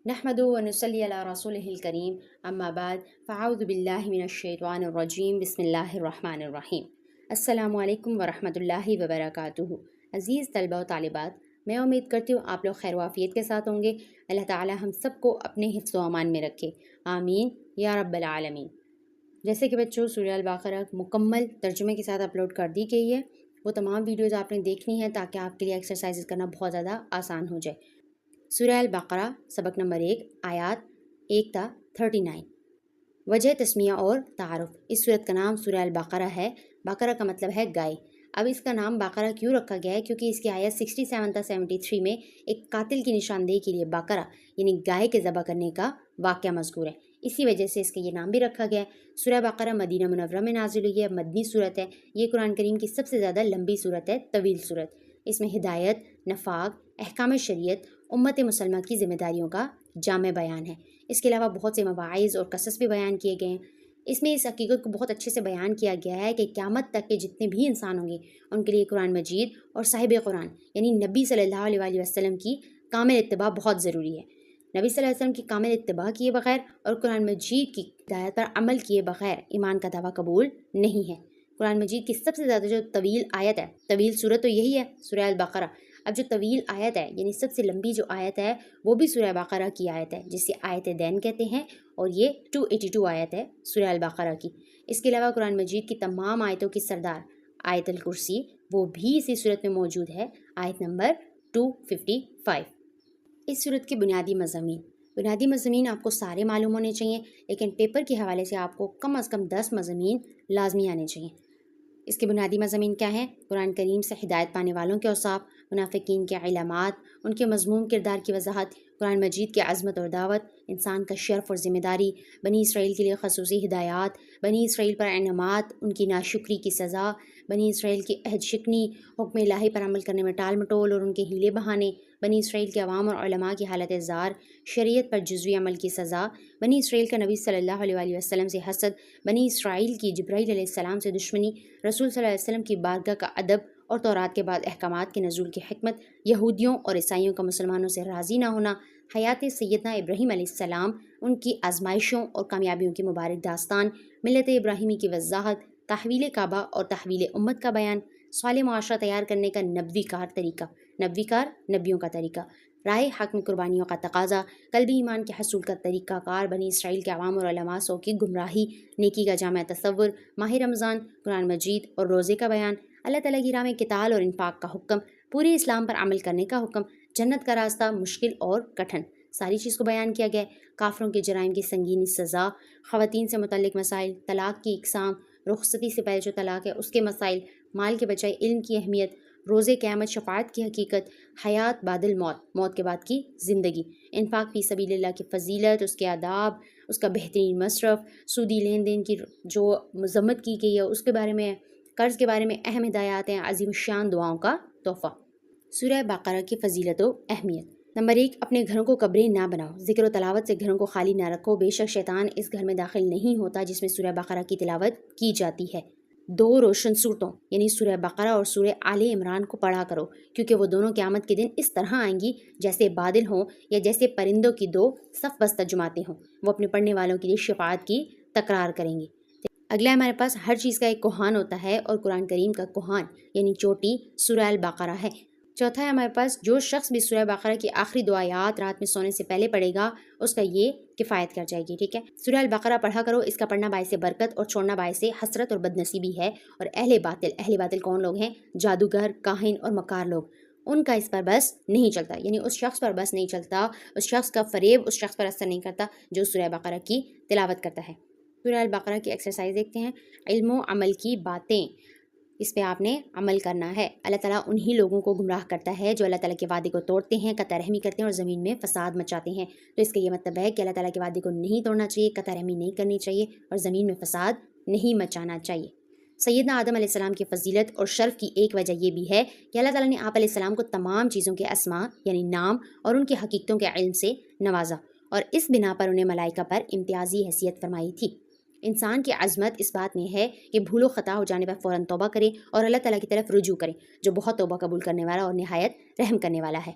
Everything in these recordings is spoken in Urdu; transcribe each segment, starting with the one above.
نحمد و نصلی علی رسول الکریم اما بعد فاعوذ باللہ من الشیطان الرجیم بسم اللہ الرحمن الرحیم۔ السلام علیکم ورحمۃ اللہ وبرکاتہ۔ عزیز طلبہ و طالبات، میں امید کرتی ہوں آپ لوگ خیر و عافیت کے ساتھ ہوں گے۔ اللہ تعالی ہم سب کو اپنے حفظ و امان میں رکھے، آمین یا رب العالمین۔ جیسے کہ بچوں، سورہ البقرہ مکمل ترجمے کے ساتھ اپلوڈ کر دی گئی ہے، وہ تمام ویڈیوز آپ نے دیکھنی ہیں تاکہ آپ کے لیے ایکسرسائز کرنا بہت زیادہ آسان ہو جائے۔ سورہ البقرہ سبق نمبر 1 آیات 1 تا 39۔ وجہ تسمیہ اور تعارف۔ اس سورت کا نام سورہ البقرہ ہے۔ بقرہ کا مطلب ہے گائے۔ اب اس کا نام بقرہ کیوں رکھا گیا ہے؟ کیونکہ اس کی آیت 67 تا 73 میں ایک قاتل کی نشاندہی کے لیے بقرہ یعنی گائے کے ذبح کرنے کا واقعہ مذکور ہے، اسی وجہ سے اس کا یہ نام بھی رکھا گیا ہے۔ سورہ بقرہ مدینہ منورہ میں نازل ہوئی ہے، مدنی سورت ہے۔ یہ قرآن کریم کی سب سے زیادہ لمبی سورت ہے، طویل سورت۔ اس میں ہدایت، نفاق، احکام شریعت، امت مسلمہ کی ذمہ داریوں کا جامع بیان ہے۔ اس کے علاوہ بہت سے مواعظ اور قصص بھی بیان کیے گئے ہیں۔ اس میں اس حقیقت کو بہت اچھے سے بیان کیا گیا ہے کہ قیامت تک کے جتنے بھی انسان ہوں گے ان کے لیے قرآن مجید اور صاحب قرآن یعنی نبی صلی اللہ علیہ وسلم کی کامل اتباع بہت ضروری ہے۔ نبی صلی اللہ علیہ وسلم کی کامل اتباع کیے بغیر اور قرآن مجید کی ہدایت پر عمل کیے بغیر ایمان کا دعویٰ قبول نہیں ہے۔ قرآن مجید کی سب سے زیادہ جو طویل آیت ہے، طویل سورت تو یہی ہے، سورہ البقرہ۔ اب جو طویل آیت ہے یعنی سب سے لمبی جو آیت ہے وہ بھی سورہ بقرہ کی آیت ہے، جسے آیت دین کہتے ہیں، اور یہ 282 آیت ہے سورہ البقرہ کی۔ اس کے علاوہ قرآن مجید کی تمام آیتوں کی سردار آیت الکرسی وہ بھی اسی صورت میں موجود ہے، آیت نمبر 255۔ اس صورت کے بنیادی مضامین آپ کو سارے معلوم ہونے چاہیے، لیکن پیپر کے حوالے سے آپ کو کم از کم 10 مضامین لازمی آنے چاہیے۔ اس کے بنیادی مضامین کیا ہیں؟ قرآن کریم سے ہدایت پانے والوں کے اوصاف، منافقین کے علامات، ان کے مضموم کردار کی وضاحت، قرآن مجید کی عظمت اور دعوت، انسان کا شرف اور ذمہ داری، بنی اسرائیل کے لیے خصوصی ہدایات، بنی اسرائیل پر انعامات، ان کی ناشکری کی سزا، بنی اسرائیل کی عہد شکنی، حکم الہی پر عمل کرنے میں ٹال مٹول اور ان کے ہیلے بہانے، بنی اسرائیل کے عوام اور علماء کی حالت زار، شریعت پر جزوی عمل کی سزا، بنی اسرائیل کا نبی صلی اللہ علیہ وسلم سے حسد، بنی اسرائیل کی جبرائیل علیہ السلام سے دشمنی، رسول صلی اللہ علیہ وسلم کی بارگاہ کا ادب اور تورات کے بعد احکامات کے نزول کی حکمت، یہودیوں اور عیسائیوں کا مسلمانوں سے راضی نہ ہونا، حیات سیدنا ابراہیم علیہ السلام، ان کی آزمائشوں اور کامیابیوں کی مبارک داستان، ملت ابراہیمی کی وضاحت، تحویل کعبہ اور تحویل امت کا بیان، صالح معاشرہ تیار کرنے کا نبوی کار طریقہ، نبیوں کا طریقہ، رائے حق میں قربانیوں کا تقاضا، قلبی ایمان کے حصول کا طریقہ کار، بنی اسرائیل کے عوام اور علماء سو کی گمراہی، نیکی کا جامع تصور، ماہ رمضان، قرآن مجید اور روزے کا بیان، اللہ تعالیٰ کی راہ میں قتال اور انفاق کا حکم، پورے اسلام پر عمل کرنے کا حکم، جنت کا راستہ مشکل اور کٹھن، ساری چیز کو بیان کیا گیا ہے۔ کافروں کے جرائم کی سنگینی سزا، خواتین سے متعلق مسائل، طلاق کی اقسام، رخصتی سے پہلے جو طلاق ہے اس کے مسائل، مال کے بجائے علم کی اہمیت، روزے قیامت، شفاعت کی حقیقت، حیات بعد الموت، موت کے بعد کی زندگی، انفاق فی سبیل اللہ کی فضیلت، اس کے آداب، اس کا بہترین مصرف، سودی لین دین کی جو مذمت کی گئی ہے اس کے بارے میں، قرض کے بارے میں اہم ہدایات ہیں، عظیم الشان دعاؤں کا تحفہ۔ سورہ بقرہ کی فضیلت و اہمیت۔ نمبر 1، اپنے گھروں کو قبریں نہ بناؤ، ذکر و تلاوت سے گھروں کو خالی نہ رکھو، بے شک شیطان اس گھر میں داخل نہیں ہوتا جس میں سورہ بقرہ کی تلاوت کی جاتی ہے۔ 2 روشن صورتوں یعنی سورہ بقرہ اور سورہ آل عمران کو پڑھا کرو، کیونکہ وہ دونوں قیامت کے دن اس طرح آئیں گی جیسے بادل ہوں یا جیسے پرندوں کی 2 صف بستہ جماعتیں ہوں، وہ اپنے پڑھنے والوں کے لیے شفاعت کی تکرار کریں گی۔ اگلا ہمارے پاس ہر چیز کا ایک کوہان ہوتا ہے، اور قرآن کریم کا کوہان یعنی چوٹی سورہ البقرہ ہے۔ چوتھا ہے ہمارے پاس جو شخص بھی سورہ بقرہ کی آخری 2 آیات رات میں سونے سے پہلے پڑھے گا اس کا یہ کفایت کر جائے گی، ٹھیک ہے۔ سورہ البقرہ پڑھا کرو، اس کا پڑھنا باعث برکت اور چھوڑنا باعث حسرت اور بدنصیبی ہے۔ اور اہل باطل کون لوگ ہیں؟ جادوگر، کاہن اور مکار لوگ، ان کا اس پر بس نہیں چلتا، یعنی اس شخص پر بس نہیں چلتا، اس شخص کا فریب اس شخص پر اثر نہیں کرتا جو سورہ بقرہ کی تلاوت کرتا ہے۔ سورہ البقرہ کی ایکسرسائز دیکھتے ہیں۔ علم و عمل کی باتیں، اس پہ آپ نے عمل کرنا ہے۔ اللہ تعالیٰ انہی لوگوں کو گمراہ کرتا ہے جو اللہ تعالیٰ کے وعدے کو توڑتے ہیں، قطع رحمی کرتے ہیں اور زمین میں فساد مچاتے ہیں۔ تو اس کا یہ مطلب ہے کہ اللہ تعالیٰ کے وعدے کو نہیں توڑنا چاہیے، قطع رحمی نہیں کرنی چاہیے اور زمین میں فساد نہیں مچانا چاہیے۔ سیدنا آدم علیہ السلام کی فضیلت اور شرف کی ایک وجہ یہ بھی ہے کہ اللہ تعالیٰ نے آپ علیہ السلام کو تمام چیزوں کے اسماء یعنی نام اور ان کی حقیقتوں کے علم سے نوازا، اور اس بنا پر انہیں ملائکہ پر امتیازی حیثیت فرمائی تھی۔ انسان کی عظمت اس بات میں ہے کہ بھول و خطا ہو جانے پر فوراً توبہ کرے اور اللہ تعالیٰ کی طرف رجوع کرے، جو بہت توبہ قبول کرنے والا اور نہایت رحم کرنے والا ہے۔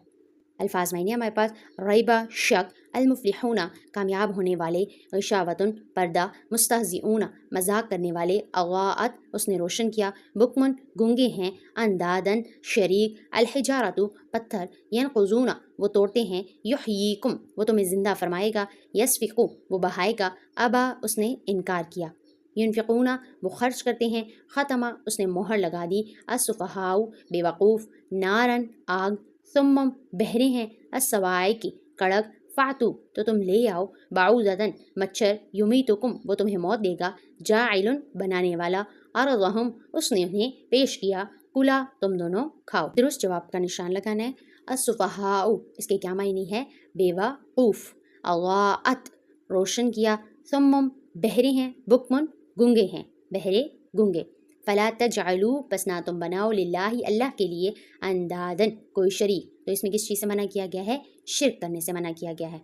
الفاظ معنی ہمارے پاس ریبہ شک، المفلحون کامیاب ہونے والے، غشاوتن پردہ، مستہزئون مذاق کرنے والے، اغاءت اس نے روشن کیا، بکمن گونگے ہیں، اندادن شریک، الحجارت پتھر، ینقضون وہ توڑتے ہیں، یحییکم وہ تمہیں زندہ فرمائے گا، یسفقو وہ بہائے گا، ابا اس نے انکار کیا، ینفقون وہ خرچ کرتے ہیں، ختمہ اس نے مہر لگا دی، السفہاء بے وقوف، نارن آگ، ثمم بہرے ہیں، السوائق کڑک، فاتو تو تم لے آؤ، بعوضتن مچھر، یمیتکم وہ تمہیں موت دے گا، جاعل بنانے والا، عرضہم اس نے انہیں پیش کیا، کلا تم دونوں کھاؤ۔ درست جواب کا نشان لگانا ہے۔ السفہاء اس کے کیا معنی ہے؟ بے وقوف، اغاءت روشن کیا، ثمم بہرے ہیں، بکمن گنگے ہیں، بہرے گنگے، فلا تجعلوا پس نہ تم بناؤ للہ اللہ کے لیے اندادن کوئی شریک، تو اس میں کس چیز سے منع کیا گیا ہے؟ شرک کرنے سے منع کیا گیا ہے۔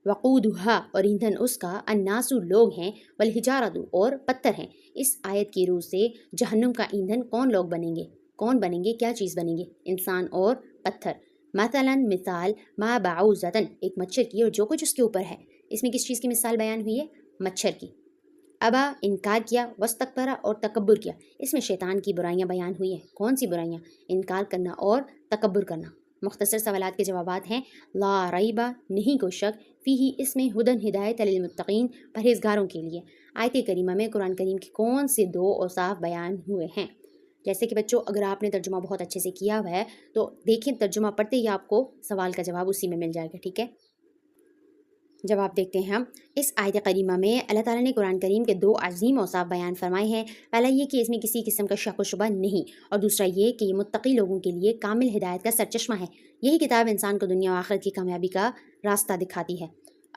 وقودھا اور ایندھن اس کا، الناس لوگ ہیں، والحجارۃ اور پتھر ہیں۔ اس آیت کی روح سے جہنم کا ایندھن کون لوگ بنیں گے؟ کون بنیں گے؟ کیا چیز بنیں گے؟ انسان اور پتھر۔ مثلا مثال، ما بعوضتن ایک مچھر کی اور جو کچھ اس کے اوپر ہے، اس میں کس چیز کی مثال بیان ہوئی ہے؟ مچھر کی۔ ابا انکار کیا، واستکبر اور تکبر کیا، اس میں شیطان کی برائیاں بیان ہوئی ہیں۔ کون سی برائیاں؟ انکار کرنا اور تکبر کرنا۔ مختصر سوالات کے جوابات ہیں، لا ریبہ نہیں کوئی شک، فیہ اس میں ہدن ہدایت للمتقین پرہیزگاروں کے لیے۔ آیت کریمہ میں قرآن کریم کے کون سے دو اوصاف بیان ہوئے ہیں؟ جیسے کہ بچوں اگر آپ نے ترجمہ بہت اچھے سے کیا ہوا ہے تو دیکھیں ترجمہ پڑھتے ہی آپ کو سوال کا جواب اسی میں مل جائے گا، ٹھیک ہے؟ جواب دیکھتے ہیں ہم۔ اس آیت کریمہ میں اللہ تعالیٰ نے قرآن کریم کے دو عظیم اوصاف بیان فرمائے ہیں۔ پہلا یہ کہ اس میں کسی قسم کا شک و شبہ نہیں، اور دوسرا یہ کہ یہ متقی لوگوں کے لیے کامل ہدایت کا سرچشمہ ہے۔ یہی کتاب انسان کو دنیا و آخرت کی کامیابی کا راستہ دکھاتی ہے۔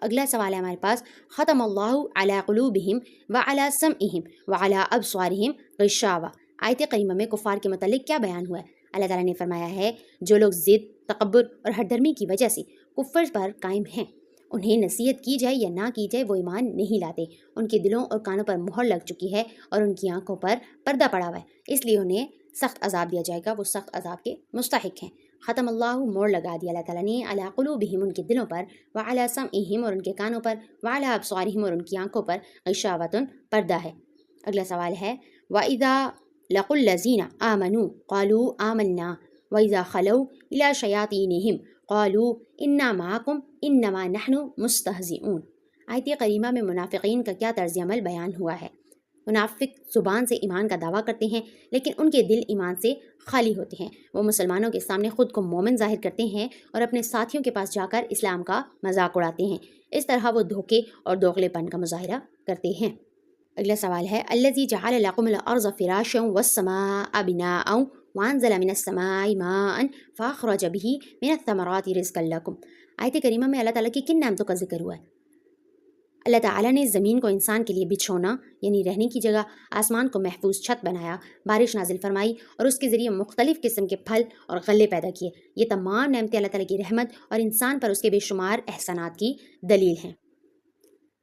اگلا سوال ہے ہمارے پاس، ختم اللہ علی قلوبہم وعلی سمعہم وعلی ابصارہم غشاوہ۔ آیت کریمہ میں کفار کے متعلق کیا بیان ہوا ہے؟ اللہ تعالیٰ نے فرمایا ہے جو لوگ ضد، تکبر اور ہٹ دھرمی کی وجہ سے کفر پر قائم ہیں، انہیں نصیحت کی جائے یا نہ کی جائے وہ ایمان نہیں لاتے، ان کے دلوں اور کانوں پر مہر لگ چکی ہے اور ان کی آنکھوں پر پردہ پڑا ہوا ہے، اس لیے انہیں سخت عذاب دیا جائے گا، وہ سخت عذاب کے مستحق ہیں۔ ختم اللہ مہر لگا دیا اللہ تعالیٰ نے، علی قلوبہم ان کے دلوں پر، وعلی سمعہم اور ان کے کانوں پر، وعلی ابصارہم اور ان کی آنکھوں پر، غشاوۃ پردہ ہے۔ اگلا سوال ہے، وَإِذَا لَقُوا الَّذِينَ آمَنُوا قَالُوا آمَنَّا وَإِذَا خَلَوْا إِلَىٰ شَيَاطِينِهِمْ قَالُوا إِنَّا مَعَكُمْ إِنَّمَا نَحْنُ مُسْتَهْزِئُونَ۔ آیت کریمہ میں منافقین کا کیا طرز عمل بیان ہوا ہے؟ منافق زبان سے ایمان کا دعویٰ کرتے ہیں لیکن ان کے دل ایمان سے خالی ہوتے ہیں، وہ مسلمانوں کے سامنے خود کو مومن ظاہر کرتے ہیں اور اپنے ساتھیوں کے پاس جا کر اسلام کا مذاق اڑاتے ہیں، اس طرح وہ دھوکے اور دوغلے پن کا مظاہرہ کرتے ہیں۔ اگلا سوال ہے، الذی جعل لکم الارض فراشا والسماء بناء وانزل من السماء ماء فاخرج به من الثمرات رزقا لکم۔ آیت کریمہ میں اللہ تعالیٰ کی کن نعمتوں کا ذکر ہوا ہے؟ اللہ تعالیٰ نے زمین کو انسان کے لیے بچھونا یعنی رہنے کی جگہ، آسمان کو محفوظ چھت بنایا، بارش نازل فرمائی اور اس کے ذریعے مختلف قسم کے پھل اور غلے پیدا کیے۔ یہ تمام نعمتیں اللہ تعالیٰ کی رحمت اور انسان پر اس کے بے شمار احسانات کی دلیل ہیں۔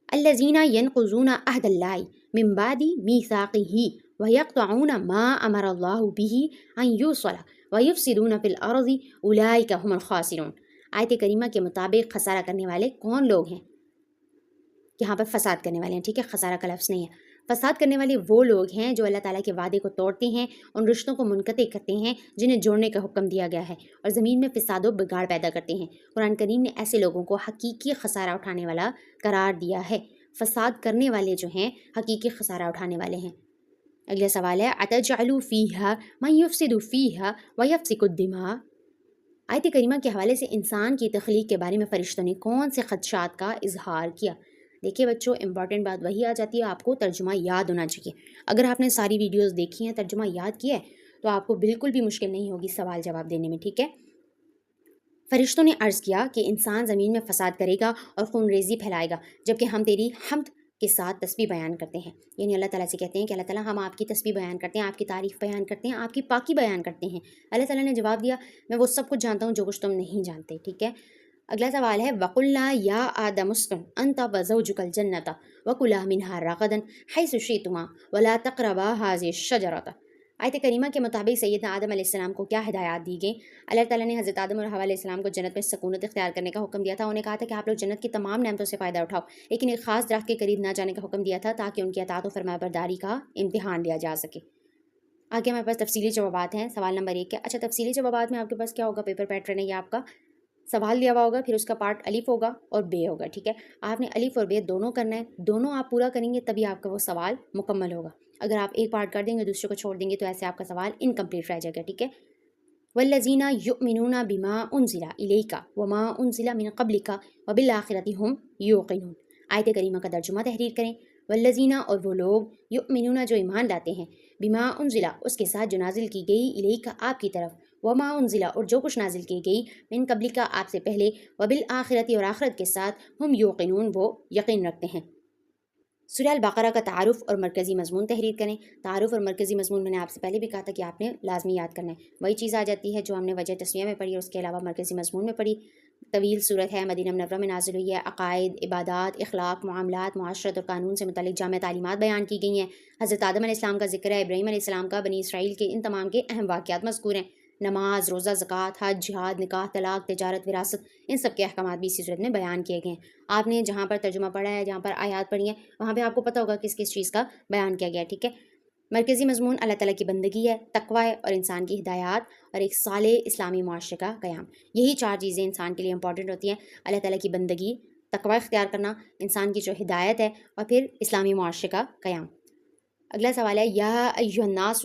الذین ینقضون عہد اللہ من بعد میثاقہ ویقطعون ما امر اللہ بہ ان یوصل ویفسدون فی الارض اولئک هم الخاسرون۔ آیت کریمہ کے مطابق خسارہ کرنے والے کون لوگ ہیں؟ یہاں پر فساد کرنے والے ہیں، ٹھیک ہے، خسارہ کا لفظ نہیں ہے۔ فساد کرنے والے وہ لوگ ہیں جو اللہ تعالیٰ کے وعدے کو توڑتے ہیں، ان رشتوں کو منقطع کرتے ہیں جنہیں جوڑنے کا حکم دیا گیا ہے، اور زمین میں فساد و بگاڑ پیدا کرتے ہیں۔ قرآن کریم نے ایسے لوگوں کو حقیقی خسارہ اٹھانے والا قرار دیا ہے۔ فساد کرنے والے جو ہیں حقیقی خسارہ اٹھانے والے ہیں۔ اگلا سوال ہے، اتجعلوا فیہا من یفسد فیہا ویفسک الدماء۔ آیت کریمہ کے حوالے سے انسان کی تخلیق کے بارے میں فرشتوں نے کون سے خدشات کا اظہار کیا؟ دیکھیے بچوں، امپورٹنٹ بات وہی آ جاتی ہے، آپ کو ترجمہ یاد ہونا چاہیے۔ اگر آپ نے ساری ویڈیوز دیکھی ہیں، ترجمہ یاد کیا ہے تو آپ کو بالکل بھی مشکل نہیں ہوگی سوال جواب دینے میں، ٹھیک ہے۔ فرشتوں نے عرض کیا کہ انسان زمین میں فساد کرے گا اور خون ریزی پھیلائے گا، جبکہ ہم تیری حمد کے ساتھ تسبیح بیان کرتے ہیں، یعنی اللہ تعالیٰ سے کہتے ہیں کہ اللہ تعالیٰ ہم آپ کی تسبیح بیان کرتے ہیں، آپ کی تعریف بیان کرتے ہیں، آپ کی پاکی بیان کرتے ہیں۔ اللہ تعالیٰ نے جواب دیا، میں وہ سب کچھ جانتا ہوں جو کچھ تم نہیں جانتے، ٹھیک ہے۔ اگلا سوال ہے، وَقُلْنَا يَا آدَمُ اسْكُنْ أَنْتَ وَزَوْجُكَ الْجَنَّةَ وَكُلَا مِنْهَا رَغَدًا حَيْثُ شِئْتُمَا وَلَا تَقْرَبَا هَٰذِهِ الشَّجَرَةَ۔ آیت کریمہ کے مطابق سیدنا آدم علیہ السلام کو کیا ہدایات دی گئیں؟ اللہ تعالیٰ نے حضرت آدم اور حوا علیہ السلام کو جنت میں سکونت اختیار کرنے کا حکم دیا تھا. انہیں کہا تھا کہ آپ لوگ جنت کی تمام نعمتوں سے فائدہ اٹھاؤ، لیکن ایک خاص درخت کے قریب نہ جانے کا حکم دیا تھا تاکہ ان کی اطاعت و فرما برداری کا امتحان لیا جا سکے. آگے ہمارے پاس تفصیلی جوابات ہیں. سوال نمبر 1 کے اچھا تفصیلی جوابات میں آپ کے پاس کیا ہوگا؟ پیپر پیٹرن ہے یہ آپ کا. سوال دیا ہوا ہوگا، پھر اس کا پارٹ الف ہوگا اور بے ہوگا. ٹھیک ہے، آپ نے الف اور بے دونوں کرنا ہے. دونوں آپ پورا کریں گے تبھی آپ کا وہ سوال مکمل ہوگا. اگر آپ ایک پارٹ کر دیں گے دوسرے کو چھوڑ دیں گے تو ایسے آپ کا سوال انکمپلیٹ رہ جائے گا. ٹھیک ہے. والذین یؤمنون بما انزل الیک وما انزل من قبلک وبالآخرۃ هم یوقنون. آیت کریمہ کا ترجمہ تحریر کریں. والذین، اور وہ لوگ، یؤمنون جو ایمان لاتے ہیں، بما انزل اس کے ساتھ جو نازل کی گئی، الیک آپ کی طرف، وما انزل اور جو کچھ نازل کی گئی، من قبلک آپ سے پہلے، وبالآخرۃ اور آخرت کے ساتھ، ہم یوقنون وہ یقین رکھتے ہیں. سورہ البقرہ کا تعارف اور مرکزی مضمون تحریر کریں. تعارف اور مرکزی مضمون میں نے آپ سے پہلے بھی کہا تھا کہ آپ نے لازمی یاد کرنا ہے. وہی چیز آ جاتی ہے جو ہم نے وجہ تسمیہ میں پڑھی اور اس کے علاوہ مرکزی مضمون میں پڑھی. طویل صورت ہے، مدینہ منورہ میں نازل ہوئی ہے. عقائد، عبادات، اخلاق، معاملات، معاشرت اور قانون سے متعلق جامع تعلیمات بیان کی گئی ہیں. حضرت آدم علیہ السلام کا ذکر ہے، ابراہیم علیہ السلام کا، بنی اسرائیل کے ان تمام کے اہم واقعات مذکور ہیں. نماز، روزہ، زکوٰۃ، حج، جہاد، نکاح، طلاق، تجارت، وراثت، ان سب کے احکامات بھی اسی صورت میں بیان کیے گئے ہیں. آپ نے جہاں پر ترجمہ پڑھا ہے، جہاں پر آیات پڑھی ہیں، وہاں پہ آپ کو پتہ ہوگا کس کس چیز کا بیان کیا گیا ہے. ٹھیک ہے. مرکزی مضمون اللہ تعالیٰ کی بندگی ہے، تقوی ہے اور انسان کی ہدایات اور ایک صالح اسلامی معاشرے کا قیام. یہی 4 چیزیں انسان کے لیے امپورٹنٹ ہوتی ہیں. اللہ تعالیٰ کی بندگی، تقوی اختیار کرنا، انسان کی جو ہدایت ہے، اور پھر اسلامی معاشرے کا قیام. اگلا سوال ہے یا ایھا الناس.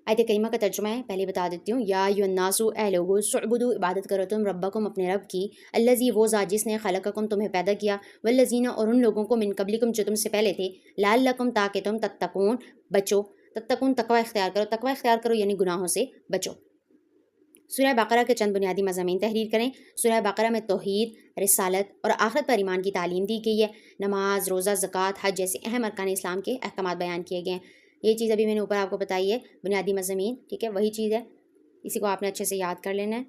آیت کریمہ کا ترجمہ ہے، پہلے بتا دیتی ہوں. یا ایھا الناس، اے لوگو، اعبدوا عبادت کرو تم، ربکم اپنے رب کی، الذی وہ ذات جس نے خلقکم تمہیں پیدا کیا، والذین اور ان لوگوں کو، من قبلکم جو تم سے پہلے تھے، لعلکم تاکہ تم تتقون بچو. تتقون تقوی اختیار کرو. تقوی اختیار کرو یعنی گناہوں سے بچو. سورہ بقرہ کے چند بنیادی مضامین تحریر کریں. سورہ بقرہ میں توحید، رسالت اور آخرت پر ایمان کی تعلیم دی گئی ہے. نماز، روزہ، زکوٰۃ، حج جیسے اہم ارکان اسلام کے احکامات بیان کیے گئے ہیں. یہ چیز ابھی میں نے اوپر آپ کو بتائی ہے، بنیادی مضامین. ٹھیک ہے، وہی چیز ہے، اسی کو آپ نے اچھے سے یاد کر لینا ہے.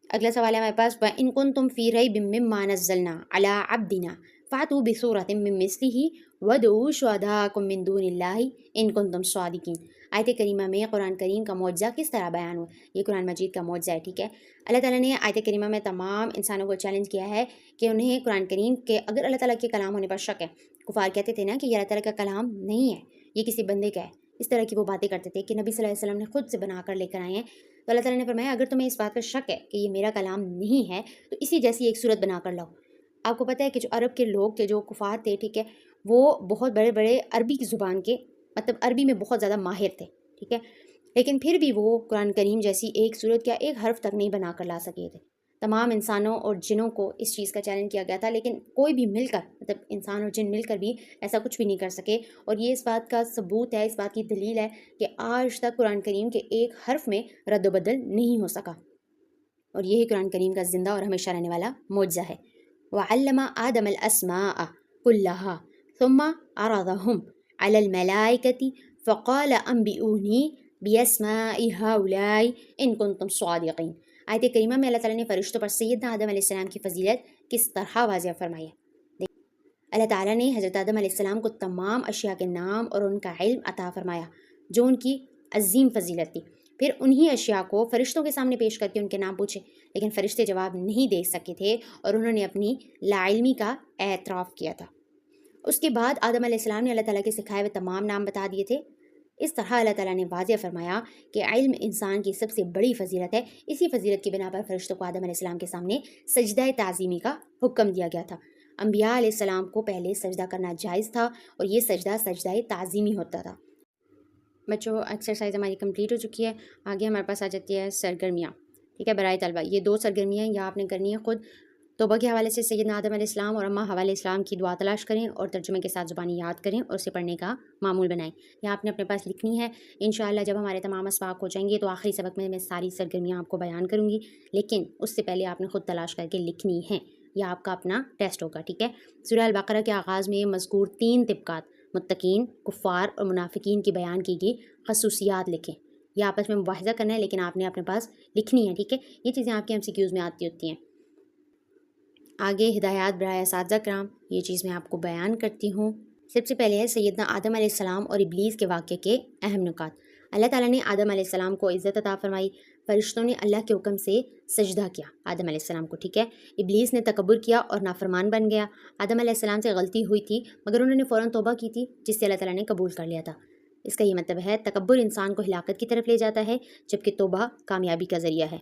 اگلا سوال ہے ہمارے پاس، وَإِن كُنتُمْ فِي رَيْبٍ مِّمَّا نَزَّلْنَا عَلَىٰ عَبْدِنَا فَأْتُوا بِسُورَةٍ مِّن مِّثْلِهِ وَادْعُوا شُهَدَاءَكُم مِّن دُونِ اللَّهِ إِن كُنتُمْ صَادِقِينَ. آیت کریمہ میں قرآن کریم کا معجزہ کس طرح بیان ہوا؟ یہ قرآن مجید کا معجزہ ہے. ٹھیک ہے. اللہ تعالیٰ نے آیت کریمہ میں تمام انسانوں کو چیلنج کیا ہے کہ انہیں قرآن کریم کے، اگر اللہ تعالیٰ کے کلام ہونے پر شک ہے. کفار کہتے تھے نا کہ یہ اللہ تعالیٰ کا کلام نہیں ہے، یہ کسی بندے کا ہے. اس طرح کی وہ باتیں کرتے تھے کہ نبی صلی اللہ علیہ وسلم نے خود سے بنا کر لے کر آئے ہیں. تو اللہ تعالیٰ نے فرمایا اگر تمہیں اس بات کا شک ہے کہ یہ میرا کلام نہیں ہے تو اسی جیسی ایک صورت بنا کر لاؤ. آپ کو پتہ ہے کہ جو عرب کے لوگ تھے، جو کفار تھے، ٹھیک ہے، وہ بہت بڑے بڑے عربی کی زبان کے، مطلب عربی میں بہت زیادہ ماہر تھے. ٹھیک ہے، لیکن پھر بھی وہ قرآن کریم جیسی ایک صورت یا ایک حرف تک نہیں بنا کر لا سکے تھے. تمام انسانوں اور جنوں کو اس چیز کا چیلنج کیا گیا تھا، لیکن کوئی بھی مل کر، مطلب انسان اور جن مل کر بھی ایسا کچھ بھی نہیں کر سکے. اور یہ اس بات کا ثبوت ہے، اس بات کی دلیل ہے کہ آج تک قرآن کریم کے ایک حرف میں رد و بدل نہیں ہو سکا. اور یہی قرآن کریم کا زندہ اور ہمیشہ رہنے والا معجزہ ہے. وَعَلَّمَ آدَمَ الْأَسْمَاءَ كُلَّهَا ثُمَّ عَرَضَهُمْ عَلَى الْمَلَائِكَةِ فَقَالَ أَنبِئُونِي بِأَسْمَاءِ هَؤُلَاءِ إِن كُنتُمْ صَادِقِينَ. آیت کریمہ میں اللہ تعالیٰ نے فرشتوں پر سیدنا آدم علیہ السلام کی فضیلت کس طرح واضح فرمائی ہے. اللہ تعالیٰ نے حضرت آدم علیہ السلام کو تمام اشیاء کے نام اور ان کا علم عطا فرمایا جو ان کی عظیم فضیلت تھی. پھر انہی اشیاء کو فرشتوں کے سامنے پیش کر کے ان کے نام پوچھے، لیکن فرشتے جواب نہیں دے سکے تھے اور انہوں نے اپنی لا علمی کا اعتراف کیا تھا. اس کے بعد آدم علیہ السلام نے اللہ تعالیٰ کے سکھائے ہوئے تمام نام بتا دیے تھے. اس طرح اللہ تعالیٰ نے واضح فرمایا کہ علم انسان کی سب سے بڑی فضیلت ہے. اسی فضیلت کی بنا پر فرشتوں کو آدم علیہ السلام کے سامنے سجدہ تعظیمی کا حکم دیا گیا تھا. انبیاء علیہ السلام کو پہلے سجدہ کرنا جائز تھا اور یہ سجدہ سجدہ تعظیمی ہوتا تھا. بچوں ایکسرسائز ہماری کمپلیٹ ہو چکی ہے. آگے ہمارے پاس آ جاتی ہے سرگرمیاں. ٹھیک ہے برائے طلبہ، یہ 2 سرگرمیاں ہیں، یہ آپ نے کرنی ہے خود. توبہ کے حوالے سے سیدنا آدم علیہ السلام اور اماں حوا علیہ السلام کی دعا تلاش کریں اور ترجمے کے ساتھ زبانی یاد کریں اور اسے پڑھنے کا معمول بنائیں. یہ آپ نے اپنے پاس لکھنی ہے. انشاءاللہ جب ہمارے تمام اسباق ہو جائیں گے تو آخری سبق میں ساری سرگرمیاں آپ کو بیان کروں گی، لیکن اس سے پہلے آپ نے خود تلاش کر کے لکھنی ہیں. یہ آپ کا اپنا ٹیسٹ ہوگا. ٹھیک ہے. سورہ البقرہ کے آغاز میں مذکور 3 طبقات، متقین، کفار اور منافقین کی بیان کی گئی خصوصیات لکھیں. یہ آپس میں مباحثہ کرنا ہے لیکن آپ نے اپنے پاس لکھنی ہے. ٹھیک ہے. یہ چیزیں آپ کے MCQs میں آتی ہوتی ہیں. آگے ہدایات برائے اساتذہ کرام، یہ چیز میں آپ کو بیان کرتی ہوں. سب سے پہلے ہے سیدنا آدم علیہ السلام اور ابلیس کے واقعے کے اہم نکات. اللہ تعالیٰ نے آدم علیہ السلام کو عزت عطا فرمائی، فرشتوں نے اللہ کے حکم سے سجدہ کیا آدم علیہ السلام کو، ٹھیک ہے۔ ابلیس نے تکبر کیا اور نافرمان بن گیا۔ آدم علیہ السلام سے غلطی ہوئی تھی مگر انہوں نے فوراً توبہ کی تھی، جس سے اللہ تعالیٰ نے قبول کر لیا تھا۔ اس کا یہ مطلب ہے تکبر انسان کو ہلاکت کی طرف لے جاتا ہے، جبکہ توبہ کامیابی کا ذریعہ ہے۔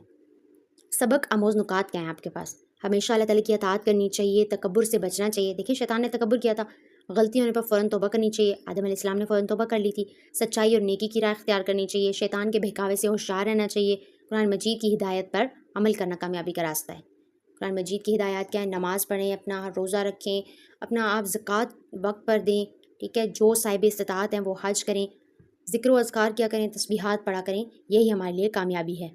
سبق آموز نکات کیا ہیں آپ کے پاس؟ ہمیشہ اللہ تعالیٰ کی اطاعت کرنی چاہیے، تکبر سے بچنا چاہیے۔ دیکھیں شیطان نے تکبر کیا تھا، غلطی ہونے پر فوراً توبہ کرنی چاہیے۔ آدم علیہ السلام نے فوراً توبہ کر لی تھی۔ سچائی اور نیکی کی راہ اختیار کرنی چاہیے، شیطان کے بہکاوے سے ہوشیار رہنا چاہیے۔ قرآن مجید کی ہدایت پر عمل کرنا کامیابی کا راستہ ہے۔ قرآن مجید کی ہدایات کیا ہے؟ نماز پڑھیں، اپنا روزہ رکھیں، اپنا آپ زکوٰۃ وقت پر دیں، ٹھیک ہے۔ جو صاحب استطاعت ہیں وہ حج کریں، ذکر و اذکار کیا کریں، تسبیحات پڑھا کریں، یہی ہمارے لیے کامیابی ہے۔